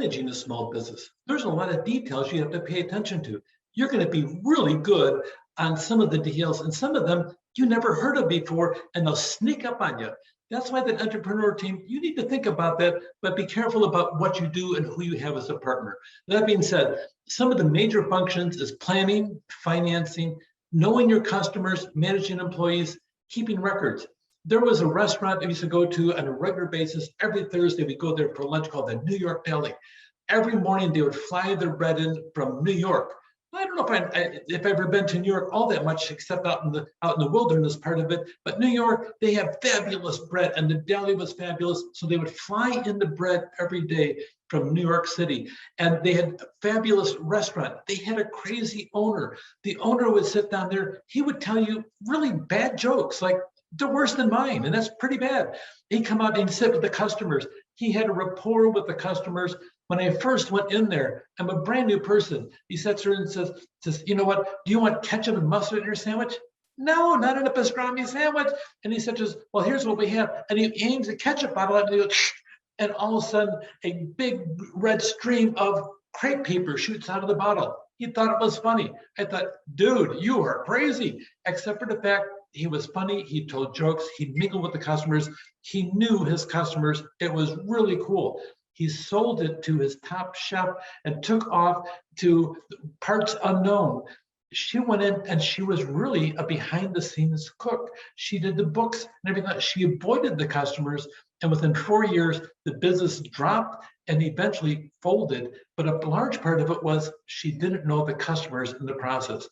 managing a small business, there's a lot of details you have to pay attention to. You're going to be really good on some of the deals, and some of them you never heard of before, and they'll sneak up on you. That's why that entrepreneur team, you need to think about that, but be careful about what you do and who you have as a partner. That being said, some of the major functions is planning, financing, knowing your customers, managing employees, keeping records. There was a restaurant I used to go to on a regular basis. Every Thursday, we go there for lunch called the New York Deli. Every morning, they would fly their bread in from New York. I don't know if I've ever been to New York all that much, except out in the wilderness part of it. But New York, they have fabulous bread, and the deli was fabulous. So they would fly in the bread every day from New York City, and they had a fabulous restaurant. They had a crazy owner. The owner would sit down there. He would tell you really bad jokes, like they're worse than mine, and that's pretty bad. He'd come out and sit with the customers. He had a rapport with the customers. When I first went in there, I'm a brand new person. He sits there and says, you know what, do you want ketchup and mustard in your sandwich? No, not in a pastrami sandwich. And he says, well, here's what we have. And he aims a ketchup bottle at me, and all of a sudden, a big red stream of crepe paper shoots out of the bottle. He thought it was funny. I thought, dude, you are crazy. Except for the fact he was funny. He told jokes. He mingled with the customers. He knew his customers. It was really cool. He sold it to his top chef and took off to parts unknown. She went in and she was really a behind the scenes cook. She did the books and everything. She avoided the customers. And within 4 years, the business dropped and eventually folded. But a large part of it was she didn't know the customers in the process.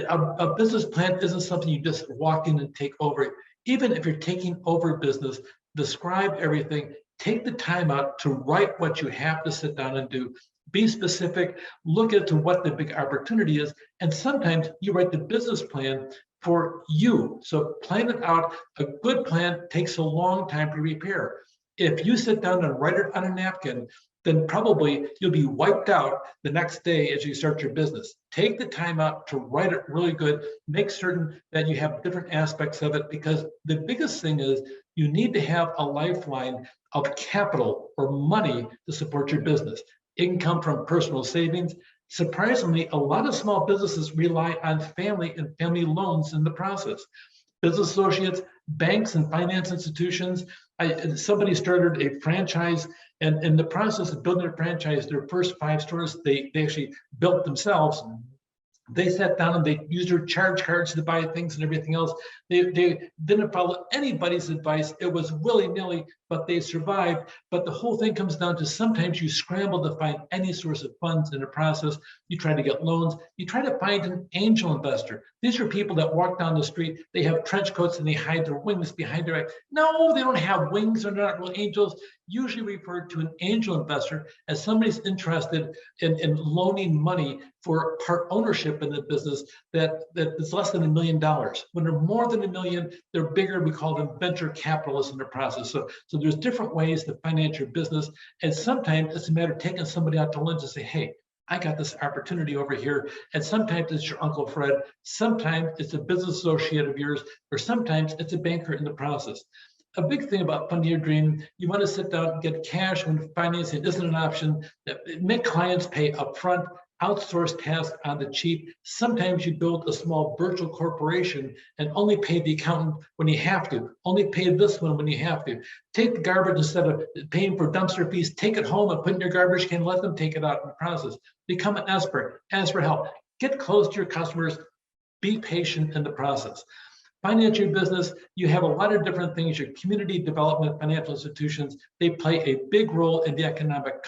A business plan isn't something you just walk in and take over. Even if you're taking over business, describe everything. Take the time out to write what you have to sit down and do. Be specific, look into what the big opportunity is, and sometimes you write the business plan for you. So plan it out. A good plan takes a long time to prepare. If you sit down and write it on a napkin, then probably you'll be wiped out the next day as you start your business. Take the time out to write it really good. Make certain that you have different aspects of it, because the biggest thing is you need to have a lifeline of capital or money to support your business. Income from personal savings. Surprisingly, a lot of small businesses rely on family and family loans in the process. Business associates, banks, and finance institutions. Somebody started a franchise, and in the process of building a franchise, their first 5 stores, they actually built themselves. They sat down and they used their charge cards to buy things and everything else. They didn't follow anybody's advice. It was willy-nilly, but they survived. But the whole thing comes down to sometimes you scramble to find any source of funds in the process. You try to get loans. You try to find an angel investor. These are people that walk down the street. They have trench coats and they hide their wings behind their eyes. No, they don't have wings. They're not real angels. Usually referred to an angel investor as somebody's interested in loaning money for part ownership in the business that is less than $1 million. When they're more than $1 million, they're bigger. We call them venture capitalists in the process. So there's different ways to finance your business. And sometimes it's a matter of taking somebody out to lunch and say, hey, I got this opportunity over here. And sometimes it's your Uncle Fred. Sometimes it's a business associate of yours, or sometimes it's a banker in the process. A big thing about funding your dream, you want to sit down and get cash when financing isn't an option. Make clients pay upfront, outsource tasks on the cheap. Sometimes you build a small virtual corporation and only pay the accountant when you have to, only pay this one when you have to. Take the garbage instead of paying for dumpster fees, take it home and put it in your garbage can, let them take it out in the process. Become an expert, ask for help, get close to your customers, be patient in the process. Finance your business, you have a lot of different things. Your community development financial institutions, they play a big role in the economic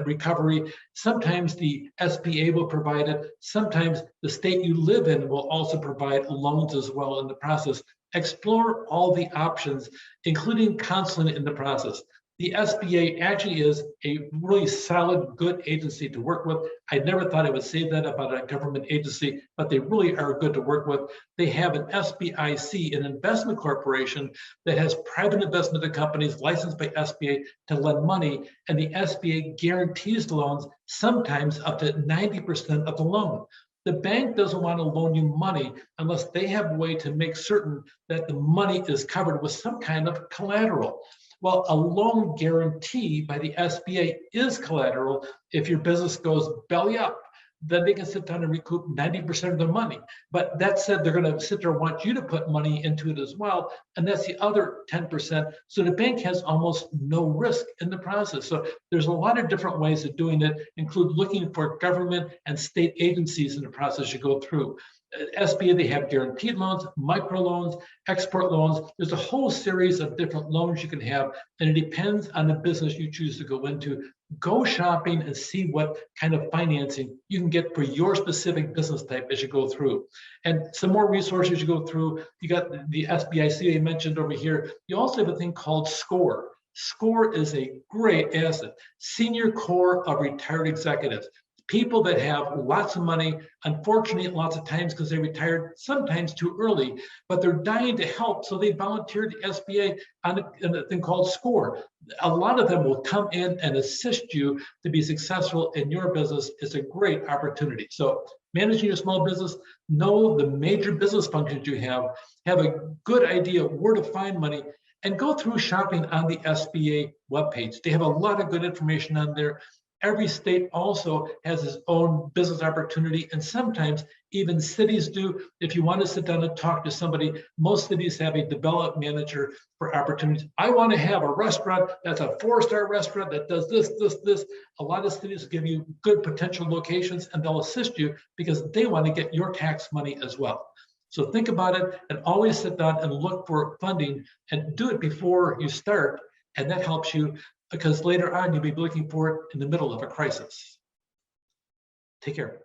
recovery. Sometimes the SBA will provide it. Sometimes the state you live in will also provide loans as well in the process. Explore all the options, including counseling in the process. The SBA actually is a really solid, good agency to work with. I never thought I would say that about a government agency, but they really are good to work with. They have an SBIC, an investment corporation that has private investment companies licensed by SBA to lend money, and the SBA guarantees the loans, sometimes up to 90% of the loan. The bank doesn't want to loan you money unless they have a way to make certain that the money is covered with some kind of collateral. Well, a loan guarantee by the SBA is collateral. If your business goes belly up, then they can sit down and recoup 90% of their money. But that said, they're going to sit there and want you to put money into it as well. And that's the other 10%. So the bank has almost no risk in the process. So there's a lot of different ways of doing it, include looking for government and state agencies in the process you go through. SBA, they have guaranteed loans, microloans, export loans. There's a whole series of different loans you can have, and it depends on the business you choose to go into. Go shopping and see what kind of financing you can get for your specific business type as you go through. And some more resources you go through. You got the SBIC I mentioned over here. You also have a thing called SCORE. SCORE is a great asset. Senior Core of Retired Executives. People that have lots of money, unfortunately, lots of times because they retired sometimes too early, but they're dying to help. So they volunteered to SBA on a thing called SCORE. A lot of them will come in and assist you to be successful in your business. It's a great opportunity. So managing your small business, know the major business functions you have a good idea where to find money, and go through shopping on the SBA webpage. They have a lot of good information on there. Every state also has its own business opportunity, and sometimes even cities do. If you want to sit down and talk to somebody, most cities have a development manager for opportunities. I want to have a restaurant that's a 4-star restaurant that does this, this, this. A lot of cities will give you good potential locations, and they'll assist you because they want to get your tax money as well. So think about it, and always sit down and look for funding, and do it before you start, and that helps you, because later on you'll be looking for it in the middle of a crisis. Take care.